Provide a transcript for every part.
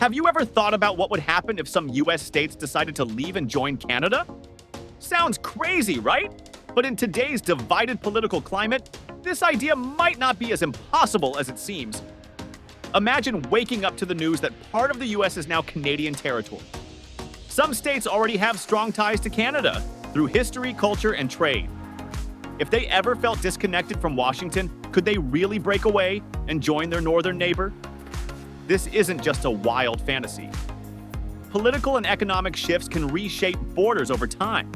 Have you ever thought about what would happen if some US states decided to leave and join Canada? Sounds crazy, right? But in today's divided political climate, this idea might not be as impossible as it seems. Imagine waking up to the news that part of the US is now Canadian territory. Some states already have strong ties to Canada through history, culture, and trade. If they ever felt disconnected from Washington, could they really break away and join their northern neighbor? This isn't just a wild fantasy. Political and economic shifts can reshape borders over time.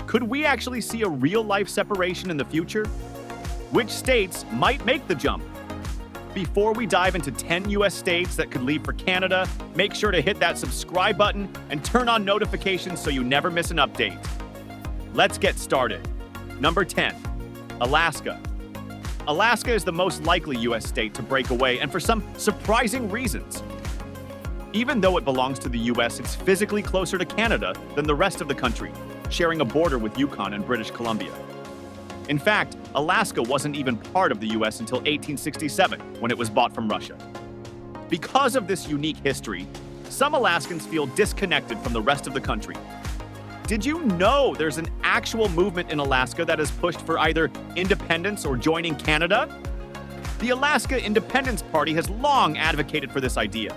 Could we actually see a real-life separation in the future? Which states might make the jump? Before we dive into 10 US states that could leave for Canada, make sure to hit that subscribe button and turn on notifications so you never miss an update. Let's get started. Number 10, Alaska. Alaska is the most likely US state to break away, and for some surprising reasons. Even though it belongs to the US, it's physically closer to Canada than the rest of the country, sharing a border with Yukon and British Columbia. In fact, Alaska wasn't even part of the US until 1867, when it was bought from Russia. Because of this unique history, some Alaskans feel disconnected from the rest of the country. Did you know there's an actual movement in Alaska that has pushed for either independence or joining Canada? The Alaska Independence Party has long advocated for this idea.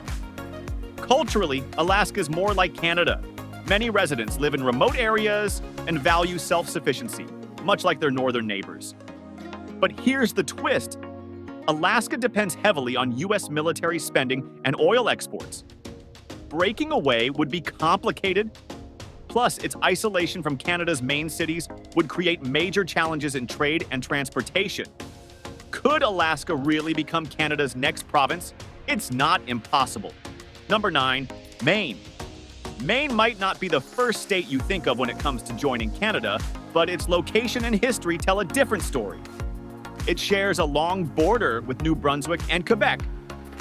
Culturally, Alaska is more like Canada. Many residents live in remote areas and value self-sufficiency, much like their northern neighbors. But here's the twist. Alaska depends heavily on US military spending and oil exports. Breaking away would be complicated. Plus, its isolation from Canada's main cities would create major challenges in trade and transportation. Could Alaska really become Canada's next province? It's not impossible. Number 9, Maine. Maine might not be the first state you think of when it comes to joining Canada, but its location and history tell a different story. It shares a long border with New Brunswick and Quebec,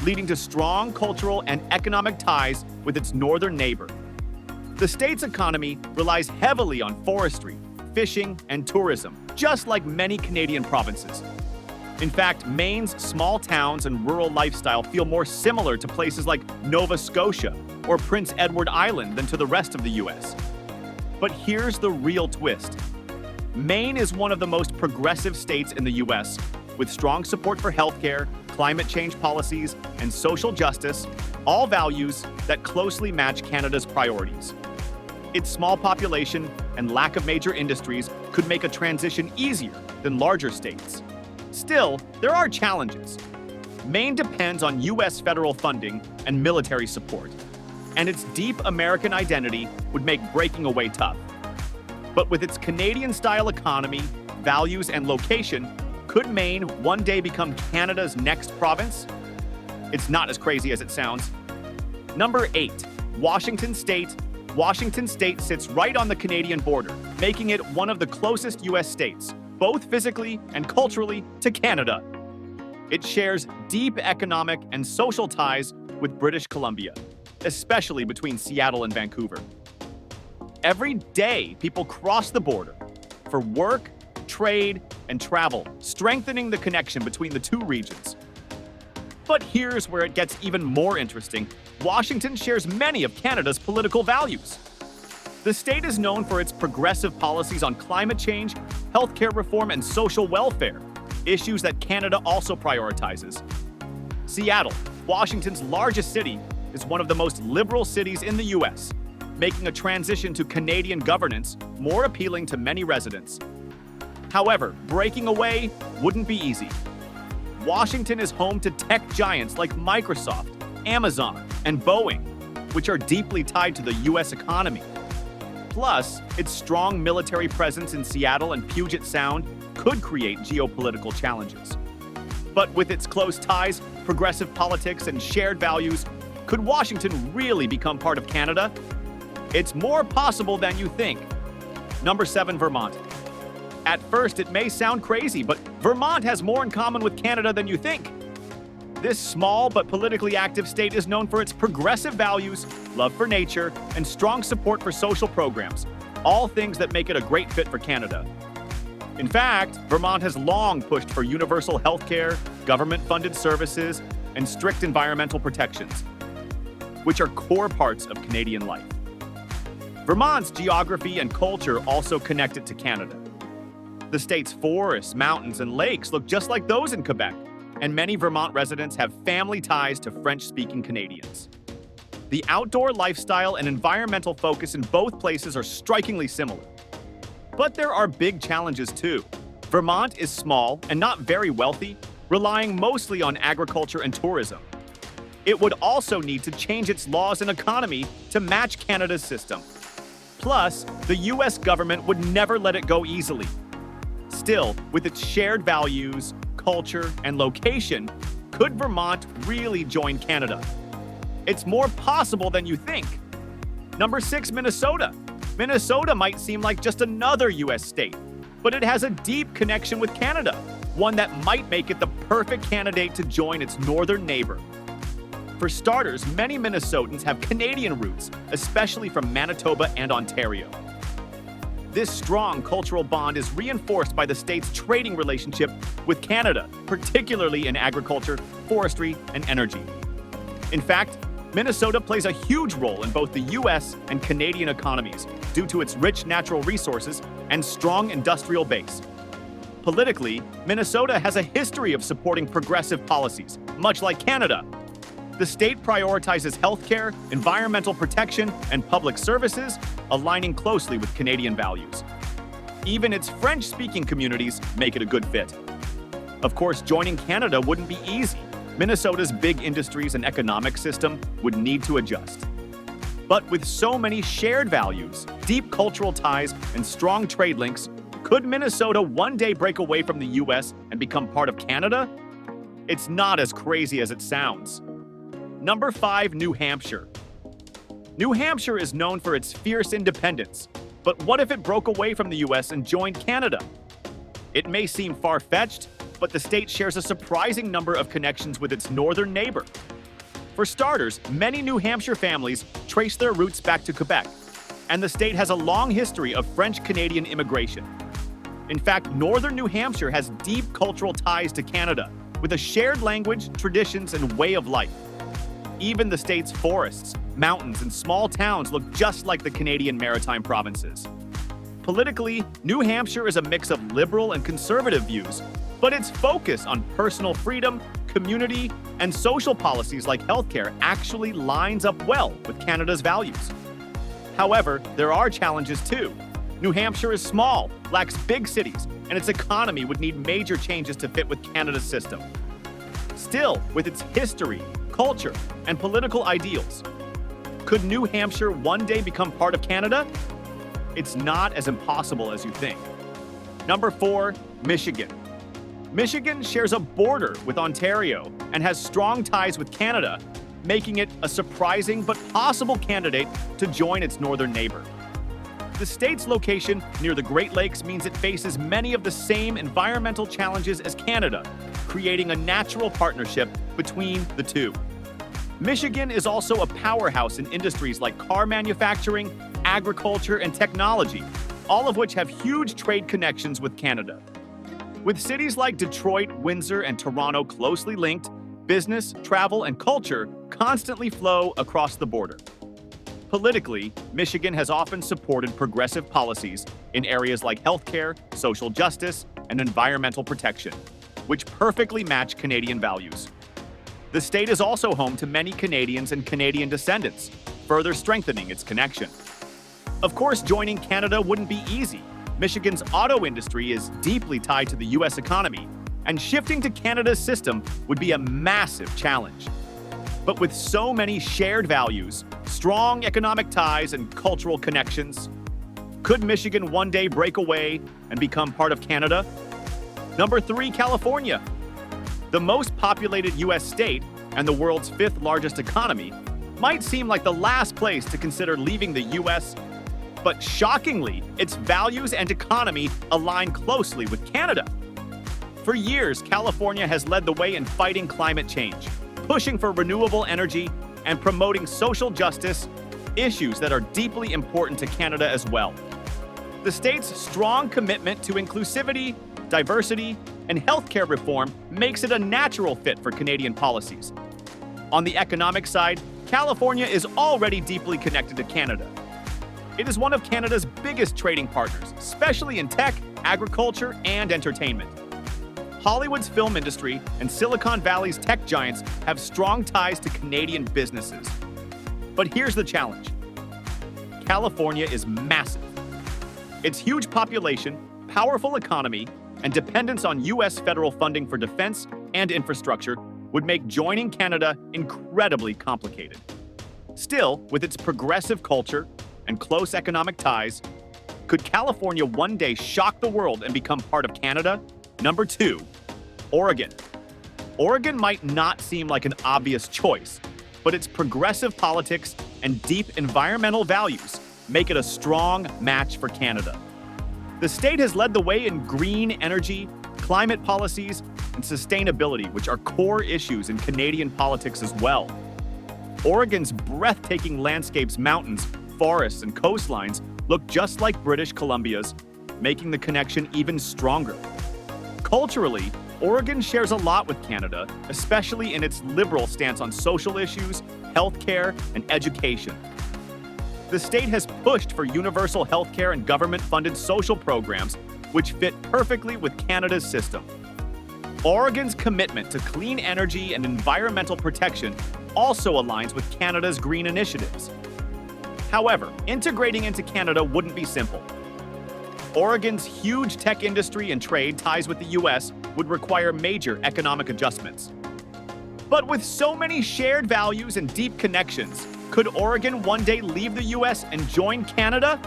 leading to strong cultural and economic ties with its northern neighbor. The state's economy relies heavily on forestry, fishing, and tourism, just like many Canadian provinces. In fact, Maine's small towns and rural lifestyle feel more similar to places like Nova Scotia or Prince Edward Island than to the rest of the US. But here's the real twist. Maine is one of the most progressive states in the US, with strong support for healthcare, climate change policies, and social justice, all values that closely match Canada's priorities. Its small population and lack of major industries could make a transition easier than larger states. Still, there are challenges. Maine depends on US federal funding and military support, and its deep American identity would make breaking away tough. But with its Canadian-style economy, values, and location, could Maine one day become Canada's next province? It's not as crazy as it sounds. Number 8, Washington State. Washington State sits right on the Canadian border, making it one of the closest US states, both physically and culturally, to Canada. It shares deep economic and social ties with British Columbia, especially between Seattle and Vancouver. Every day, people cross the border for work, trade, and travel, strengthening the connection between the two regions. But here's where it gets even more interesting. Washington shares many of Canada's political values. The state is known for its progressive policies on climate change, healthcare reform, and social welfare, issues that Canada also prioritizes. Seattle, Washington's largest city, is one of the most liberal cities in the US, making a transition to Canadian governance more appealing to many residents. However, breaking away wouldn't be easy. Washington is home to tech giants like Microsoft, Amazon, and Boeing, which are deeply tied to the US economy. Plus, its strong military presence in Seattle and Puget Sound could create geopolitical challenges. But with its close ties, progressive politics, and shared values, could Washington really become part of Canada? It's more possible than you think. Number 7, Vermont. At first, it may sound crazy, but Vermont has more in common with Canada than you think. This small but politically active state is known for its progressive values, love for nature, and strong support for social programs, all things that make it a great fit for Canada. In fact, Vermont has long pushed for universal health care, government-funded services, and strict environmental protections. which are core parts of Canadian life. Vermont's geography and culture also connect it to Canada. The state's forests, mountains, and lakes look just like those in Quebec, and many Vermont residents have family ties to French-speaking Canadians. The outdoor lifestyle and environmental focus in both places are strikingly similar. But there are big challenges too. Vermont is small and not very wealthy, relying mostly on agriculture and tourism. It would also need to change its laws and economy to match Canada's system. Plus, the US government would never let it go easily. Still, with its shared values, culture, and location, could Vermont really join Canada? It's more possible than you think. Number 6, Minnesota. Minnesota might seem like just another US state, but it has a deep connection with Canada, one that might make it the perfect candidate to join its northern neighbor. For starters, many Minnesotans have Canadian roots, especially from Manitoba and Ontario. This strong cultural bond is reinforced by the state's trading relationship with Canada, particularly in agriculture, forestry, and energy. In fact, Minnesota plays a huge role in both the US and Canadian economies due to its rich natural resources and strong industrial base. Politically, Minnesota has a history of supporting progressive policies, much like Canada. The state prioritizes healthcare, environmental protection, and public services, aligning closely with Canadian values. Even its French-speaking communities make it a good fit. Of course, joining Canada wouldn't be easy. Minnesota's big industries and economic system would need to adjust. But with so many shared values, deep cultural ties, and strong trade links, could Minnesota one day break away from the US and become part of Canada? It's not as crazy as it sounds. Number 5, New Hampshire. New Hampshire is known for its fierce independence, but what if it broke away from the US and joined Canada? It may seem far-fetched, but the state shares a surprising number of connections with its northern neighbor. For starters, many New Hampshire families trace their roots back to Quebec, and the state has a long history of French-Canadian immigration. In fact, northern New Hampshire has deep cultural ties to Canada, with a shared language, traditions, and way of life. Even the state's forests, mountains, and small towns look just like the Canadian maritime provinces. Politically, New Hampshire is a mix of liberal and conservative views, but its focus on personal freedom, community, and social policies like healthcare actually lines up well with Canada's values. However, there are challenges too. New Hampshire is small, lacks big cities, and its economy would need major changes to fit with Canada's system. Still, with its history, culture, and political ideals, could New Hampshire one day become part of Canada? It's not as impossible as you think. Number 4, Michigan. Michigan shares a border with Ontario and has strong ties with Canada, making it a surprising but possible candidate to join its northern neighbor. The state's location near the Great Lakes means it faces many of the same environmental challenges as Canada, creating a natural partnership between the two. Michigan is also a powerhouse in industries like car manufacturing, agriculture, and technology, all of which have huge trade connections with Canada. With cities like Detroit, Windsor, and Toronto closely linked, business, travel, and culture constantly flow across the border. Politically, Michigan has often supported progressive policies in areas like healthcare, social justice, and environmental protection, which perfectly match Canadian values. The state is also home to many Canadians and Canadian descendants, further strengthening its connection. Of course, joining Canada wouldn't be easy. Michigan's auto industry is deeply tied to the US economy, and shifting to Canada's system would be a massive challenge. But with so many shared values, strong economic ties, and cultural connections, could Michigan one day break away and become part of Canada? Number 3, California. The most populated US state and the world's 5th largest economy might seem like the last place to consider leaving the US, but shockingly, its values and economy align closely with Canada. For years, California has led the way in fighting climate change, pushing for renewable energy, and promoting social justice, issues that are deeply important to Canada as well. The state's strong commitment to inclusivity, diversity, and healthcare reform makes it a natural fit for Canadian policies. On the economic side, California is already deeply connected to Canada. It is one of Canada's biggest trading partners, especially in tech, agriculture, and entertainment. Hollywood's film industry and Silicon Valley's tech giants have strong ties to Canadian businesses. But here's the challenge. California is massive. Its huge population, powerful economy, and dependence on U.S. federal funding for defense and infrastructure would make joining Canada incredibly complicated. Still, with its progressive culture and close economic ties, could California one day shock the world and become part of Canada? Number 2, Oregon. Oregon might not seem like an obvious choice, but its progressive politics and deep environmental values make it a strong match for Canada. The state has led the way in green energy, climate policies, and sustainability, which are core issues in Canadian politics as well. Oregon's breathtaking landscapes, mountains, forests, and coastlines look just like British Columbia's, making the connection even stronger. Culturally, Oregon shares a lot with Canada, especially in its liberal stance on social issues, healthcare, and education. The state has pushed for universal healthcare and government-funded social programs, which fit perfectly with Canada's system. Oregon's commitment to clean energy and environmental protection also aligns with Canada's green initiatives. However, integrating into Canada wouldn't be simple. Oregon's huge tech industry and trade ties with the U.S. would require major economic adjustments. But with so many shared values and deep connections, could Oregon one day leave the U.S. and join Canada?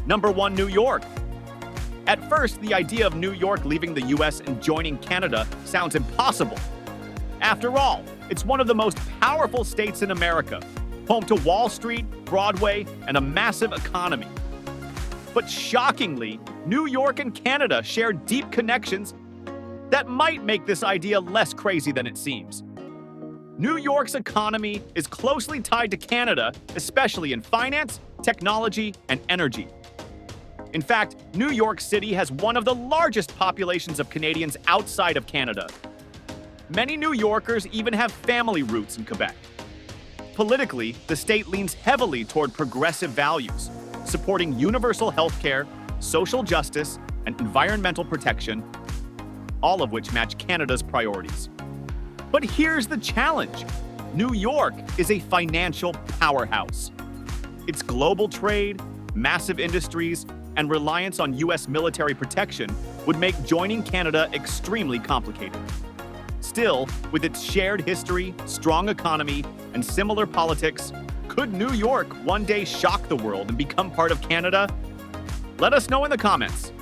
Number 1, New York. At first, the idea of New York leaving the U.S. and joining Canada sounds impossible. After all, it's one of the most powerful states in America, home to Wall Street, Broadway, and a massive economy. But shockingly, New York and Canada share deep connections that might make this idea less crazy than it seems. New York's economy is closely tied to Canada, especially in finance, technology, and energy. In fact, New York City has one of the largest populations of Canadians outside of Canada. Many New Yorkers even have family roots in Quebec. Politically, the state leans heavily toward progressive values, supporting universal healthcare, social justice, and environmental protection, all of which match Canada's priorities. But here's the challenge. New York is a financial powerhouse. Its global trade, massive industries, and reliance on U.S. military protection would make joining Canada extremely complicated. Still, with its shared history, strong economy, and similar politics, could New York one day shock the world and become part of Canada? Let us know in the comments.